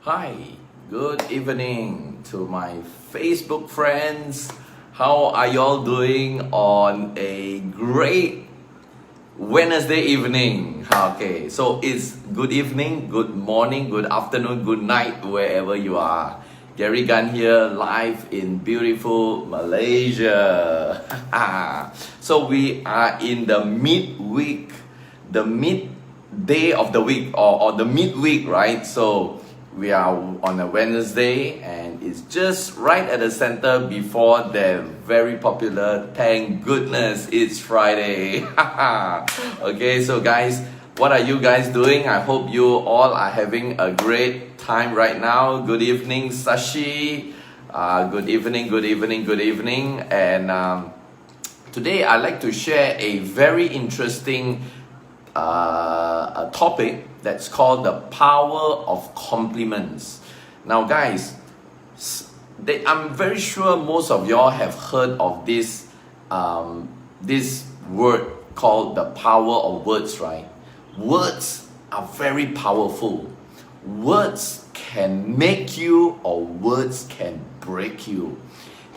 Hi, good evening to my Facebook friends. How are y'all doing on a great Wednesday evening? Okay, so it's good evening, good morning, good afternoon, good night, wherever you are. Gary Gunn here, live in beautiful Malaysia. So we are in the midweek, the midday of the week, or the midweek, right? So we are on a Wednesday and it's just right at the center before the very popular thank goodness it's Friday. Okay, so guys, what are you guys doing? I hope you all are having a great time right now. Good evening, Sashi. Good evening. And today I'd like to share a very interesting a topic that's called the power of compliments. Now guys, I'm very sure most of y'all have heard of this this word called the power of words, right? Words are very powerful. Words can make you or words can break you.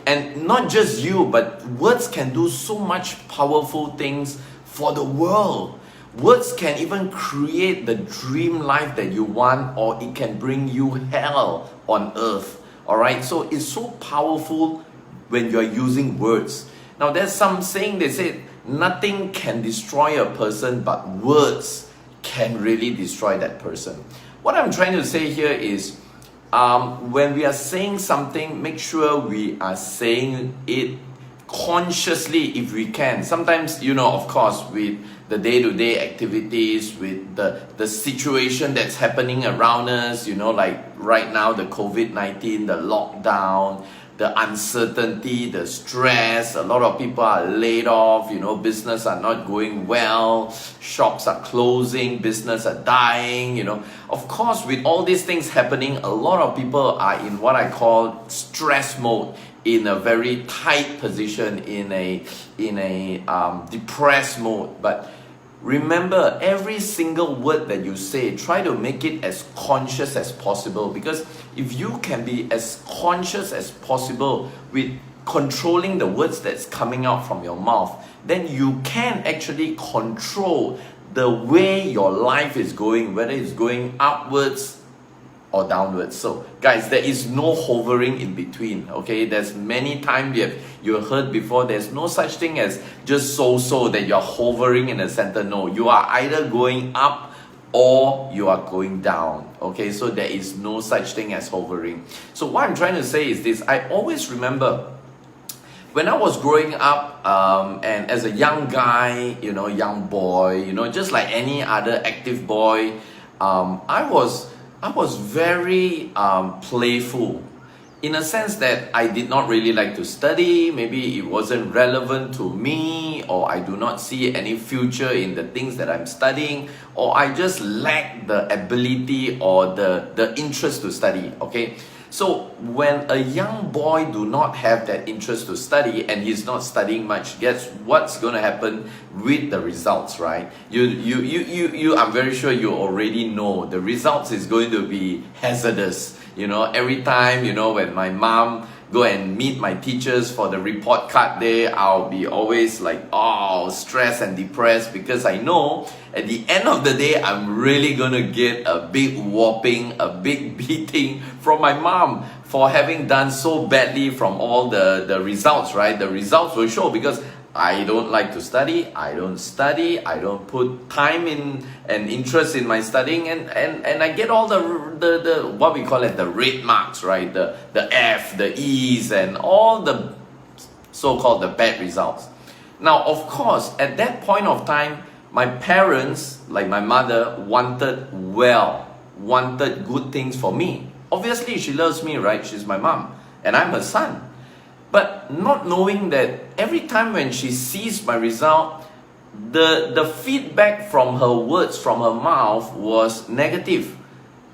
And not just you, but words can do so much powerful things for the world. Words can even create the dream life that you want, or it can bring you hell on earth. Alright, so it's so powerful when you're using words. Now there's some saying, they say nothing can destroy a person but words can really destroy that person. What I'm trying to say here is when we are saying something, make sure we are saying it consciously if we can. Sometimes, of course, with the day-to-day activities, with the situation that's happening around us, like right now, the COVID-19, the lockdown, the uncertainty, the stress, a lot of people are laid off, business are not going well, shops are closing, business are dying, Of course, with all these things happening, a lot of people are in what I call stress mode, in a very tight position, in a depressed mode. But remember, every single word that you say, try to make it as conscious as possible, because if you can be as conscious as possible with controlling the words that's coming out from your mouth, then you can actually control the way your life is going, whether it's going upwards or downwards. So guys, there is no hovering in between. Okay, there's many times you heard before, there's no such thing as just so that you're hovering in the center. No, you are either going up or you are going down. Okay, so there is no such thing as hovering. So what I'm trying to say is this: I always remember when I was growing up, and as a young guy, young boy, just like any other active boy, I was very playful, in a sense that I did not really like to study. Maybe it wasn't relevant to me, or I do not see any future in the things that I'm studying, or I just lack the ability or the interest to study. Okay, so when a young boy do not have that interest to study and he's not studying much, guess what's going to happen with the results, right? I'm very sure you already know the results is going to be hazardous. Every time, when my mom go and meet my teachers for the report card day, I'll be always like, stressed and depressed, because I know at the end of the day, I'm really gonna get a big whopping, a big beating from my mom for having done so badly from all the results, right? The results will show, because I don't like to study, I don't put time in and interest in my studying, and I get all the what we call it, the red marks, right? The F, the E's, and all the so-called the bad results. Now, of course, at that point of time, my parents, like my mother, wanted good things for me. Obviously, she loves me, right? She's my mom, and I'm her son. But not knowing that every time when she sees my result, the feedback from her words, from her mouth, was negative.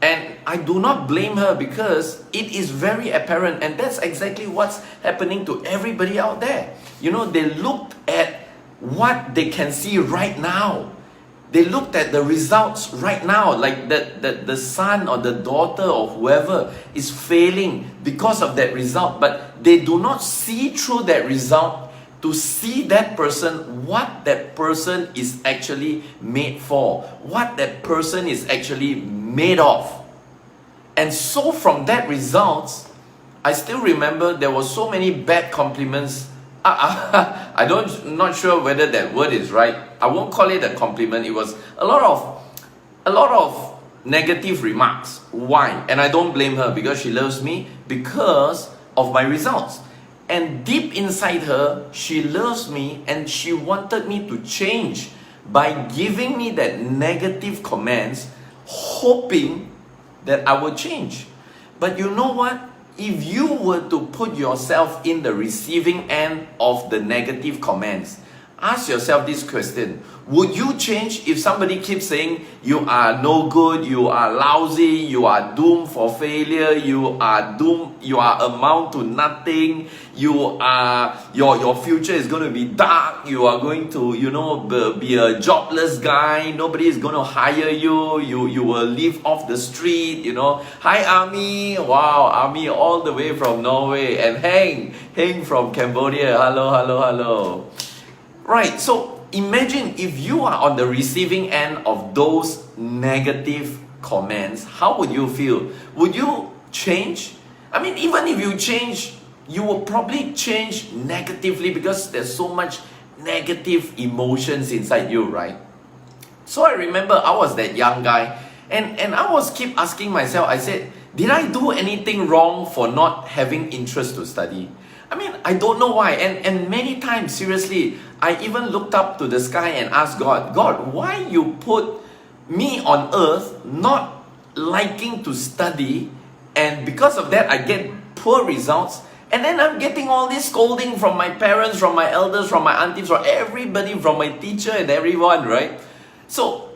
And I do not blame her, because it is very apparent, and that's exactly what's happening to everybody out there. They looked at what they can see right now. They looked at the results right now, like the son or the daughter or whoever is failing because of that result, but they do not see through that result to see that person, what that person is actually made for, what that person is actually made of. And so from that results, I still remember there were so many bad compliments. Not sure whether that word is right. I won't call it a compliment. It was a lot of negative remarks. Why? And I don't blame her, because she loves me because of my results. And deep inside her, she loves me and she wanted me to change by giving me that negative comments, hoping that I would change. But you know what? If you were to put yourself in the receiving end of the negative comments, ask yourself this question: would you change if somebody keeps saying you are no good, you are lousy, you are doomed for failure, you are doomed, you are amount to nothing, you are your future is going to be dark, you are going to be a jobless guy, nobody is going to hire you, you will live off the street, Hi Ami, wow, Ami all the way from Norway, and Heng from Cambodia, hello. Right, so imagine if you are on the receiving end of those negative comments, how would you feel? Would you change? I mean, even if you change, you will probably change negatively because there's so much negative emotions inside you, right? So I remember I was that young guy, and I was keep asking myself, I said, did I do anything wrong for not having interest to study? I mean, I don't know why. And many times, seriously, I even looked up to the sky and asked God, why you put me on earth not liking to study, and because of that I get poor results, and then I'm getting all this scolding from my parents, from my elders, from my aunties, from everybody, from my teacher and everyone, right? So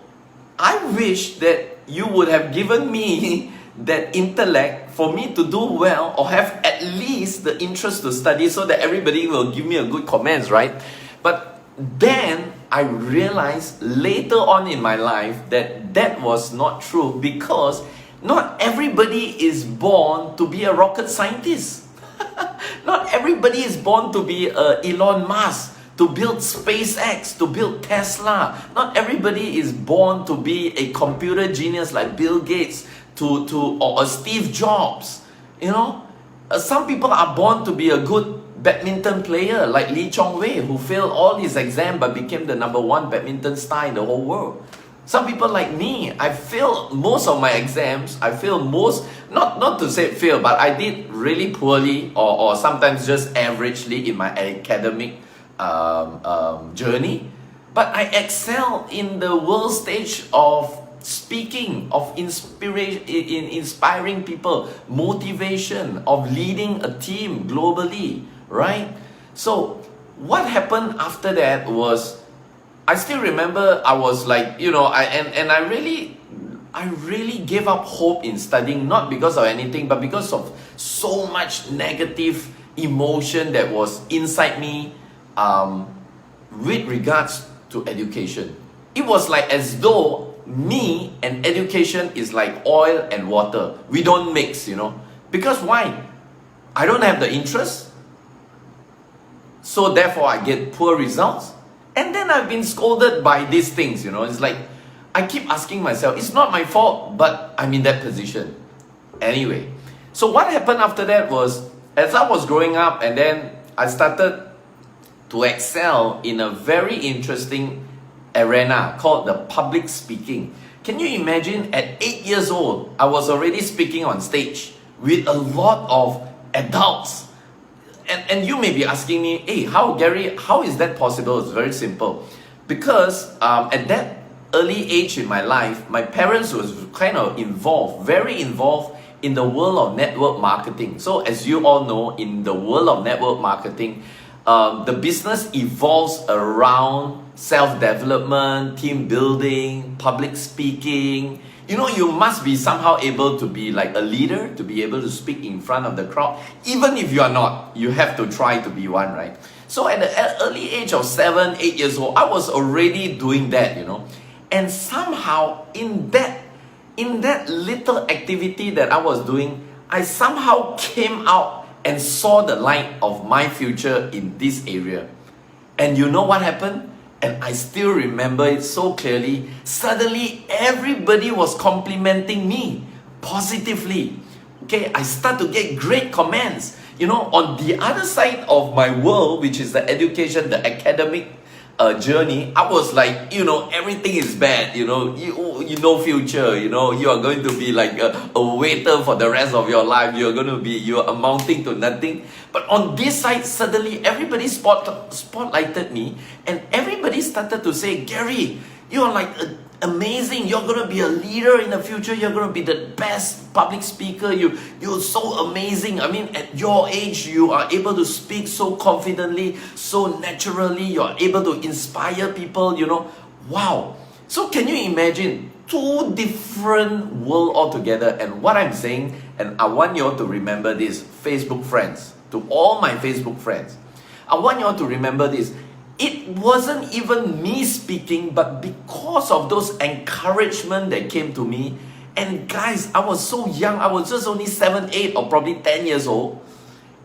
I wish that you would have given me that intellect for me to do well, or have at least the interest to study, so that everybody will give me a good comments, right? But then I realized later on in my life that that was not true, because not everybody is born to be a rocket scientist. Not everybody is born to be Elon Musk, to build SpaceX, to build Tesla. Not everybody is born to be a computer genius like Bill Gates, or Steve Jobs. Some people are born to be a good badminton player like Lee Chong Wei, who failed all his exams but became the #1 badminton star in the whole world. Some people like me, I failed most of my exams. I failed most, not to say fail, but I did really poorly, or sometimes just averagely in my academic journey. But I excel in the world stage of speaking, of inspiration, in inspiring people, motivation, of leading a team globally, right? So what happened after that was, I still remember I was like, I really gave up hope in studying, not because of anything, but because of so much negative emotion that was inside me with regards to education. It was like as though me and education is like oil and water. We don't mix, Because why? I don't have the interest, so therefore I get poor results. And then I've been scolded by these things, It's like, I keep asking myself, it's not my fault, but I'm in that position. Anyway, so what happened after that was, as I was growing up, and then I started to excel in a very interesting arena called the public speaking. Can you imagine, at 8 years old, I was already speaking on stage with a lot of adults. And you may be asking me, hey, Gary, how is that possible? It's very simple. Because at that early age in my life, my parents was kind of very involved in the world of network marketing. So as you all know, in the world of network marketing, the business evolves around self-development, team building, public speaking. You must be somehow able to be like a leader, to be able to speak in front of the crowd. Even if you are not, you have to try to be one, right? So at the early age of 7, 8 years old, I was already doing that, And somehow in that little activity that I was doing, I somehow came out and saw the light of my future in this area. And you know what happened? And I still remember it so clearly. Suddenly everybody was complimenting me positively. Okay, I start to get great comments. You know, on the other side of my world, which is the education, the academic journey, I was like, you know, everything is bad. You know, you no future. You know, you are going to be like a waiter for the rest of your life. You're amounting to nothing. But on this side, suddenly everybody spotlighted me, and everybody started to say, Gary, you are like amazing. You're going to be a leader in the future. You're going to be the best public speaker. You're so amazing. I mean, at your age, you are able to speak so confidently, so naturally. You're able to inspire people, you know. Wow. So can you imagine two different worlds altogether? And what I'm saying, and I want you all to remember this, Facebook friends, to all my Facebook friends, I want you all to remember this. It wasn't even me speaking, but because of those encouragement that came to me. And guys, I was so young. I was just only 7, 8 or probably 10 years old.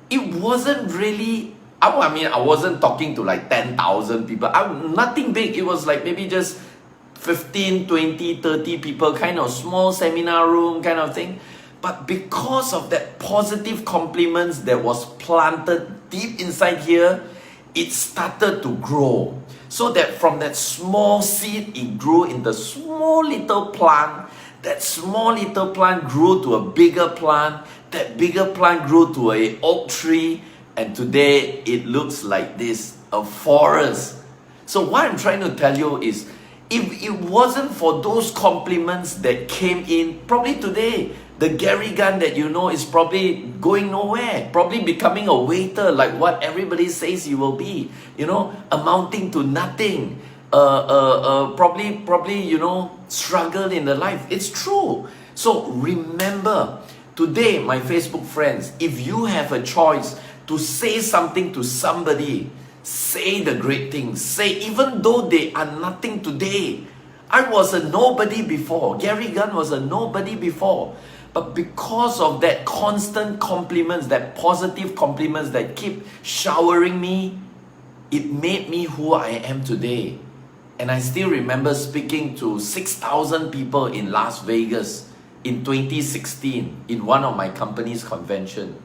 It wasn't really, I mean, I wasn't talking to like 10,000 people. Nothing big. It was like maybe just 15, 20, 30 people, kind of small seminar room kind of thing. But because of that positive compliments that was planted deep inside here, it started to grow. So that from that small seed, it grew into small little plant. That small little plant grew to a bigger plant. That bigger plant grew to an oak tree. And today, it looks like this, a forest. So what I'm trying to tell you is, if it wasn't for those compliments that came in, probably today, the Gary Gunn that you know is probably going nowhere, probably becoming a waiter like what everybody says he will be, you know, amounting to nothing, probably, you know, struggle in the life. It's true. So remember, today, my Facebook friends, if you have a choice to say something to somebody, say the great things. Say, even though they are nothing today. I was a nobody before. Gary Gunn was a nobody before. But because of that constant compliments, that positive compliments that keep showering me, it made me who I am today. And I still remember speaking to 6,000 people in Las Vegas in 2016 in one of my company's convention.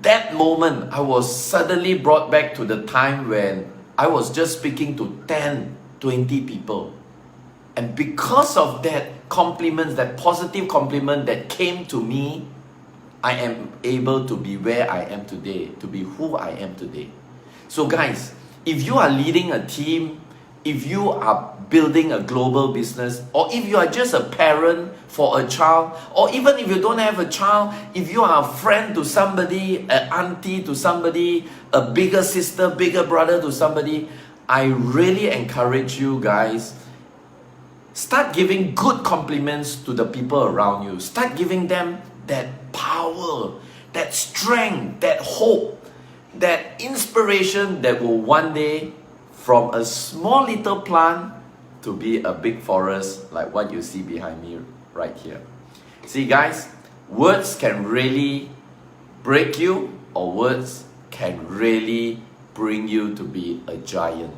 That moment, I was suddenly brought back to the time when I was just speaking to 10, 20 people. And because of that compliments, that positive compliment that came to me, I am able to be where I am today, to be who I am today. So guys, if you are leading a team, if you are building a global business, or if you are just a parent for a child, or even if you don't have a child, if you are a friend to somebody, an auntie to somebody, a bigger sister, bigger brother to somebody, I really encourage you guys, start giving good compliments to the people around you. Start giving them that power, that strength, that hope, that inspiration that will one day, from a small little plant to be a big forest like what you see behind me right here. See guys, words can really break you, or words can really bring you to be a giant.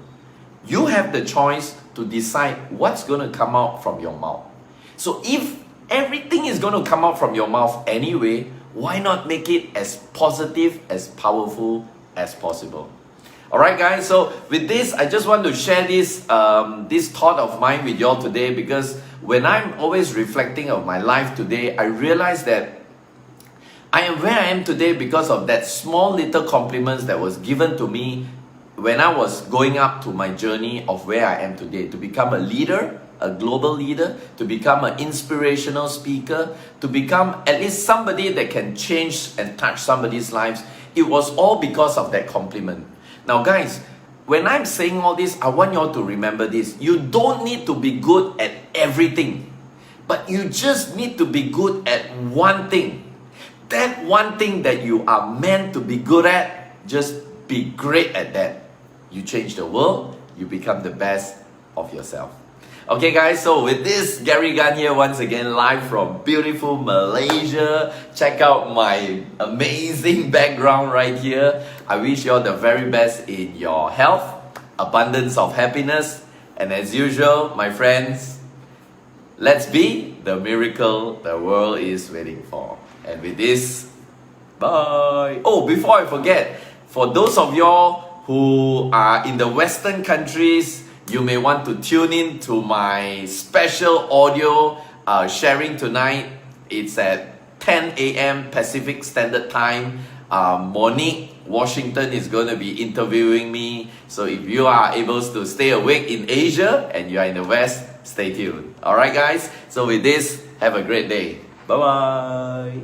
You have the choice to decide what's going to come out from your mouth. So if everything is going to come out from your mouth anyway, why not make it as positive, as powerful as possible? Alright guys, so with this, I just want to share this thought of mine with y'all today, because when I'm always reflecting on my life today, I realize that I am where I am today because of that small little compliments that was given to me when I was going up to my journey of where I am today, to become a leader, a global leader, to become an inspirational speaker, to become at least somebody that can change and touch somebody's lives. It was all because of that compliment. Now guys, when I'm saying all this, I want you all to remember this. You don't need to be good at everything, but you just need to be good at one thing. That one thing that you are meant to be good at, just be great at that. You change the world, you become the best of yourself. Okay guys, so with this, Gary Gunn here once again, live from beautiful Malaysia. Check out my amazing background right here. I wish you all the very best in your health, abundance of happiness, and as usual, my friends, let's be the miracle the world is waiting for. And with this, bye. Oh, before I forget, for those of y'all who are in the Western countries, you may want to tune in to my special audio sharing tonight. It's at 10 a.m. Pacific Standard Time. Monique Washington is going to be interviewing me. So if you are able to stay awake in Asia and you are in the West, stay tuned. Alright guys, so with this, have a great day. Bye bye.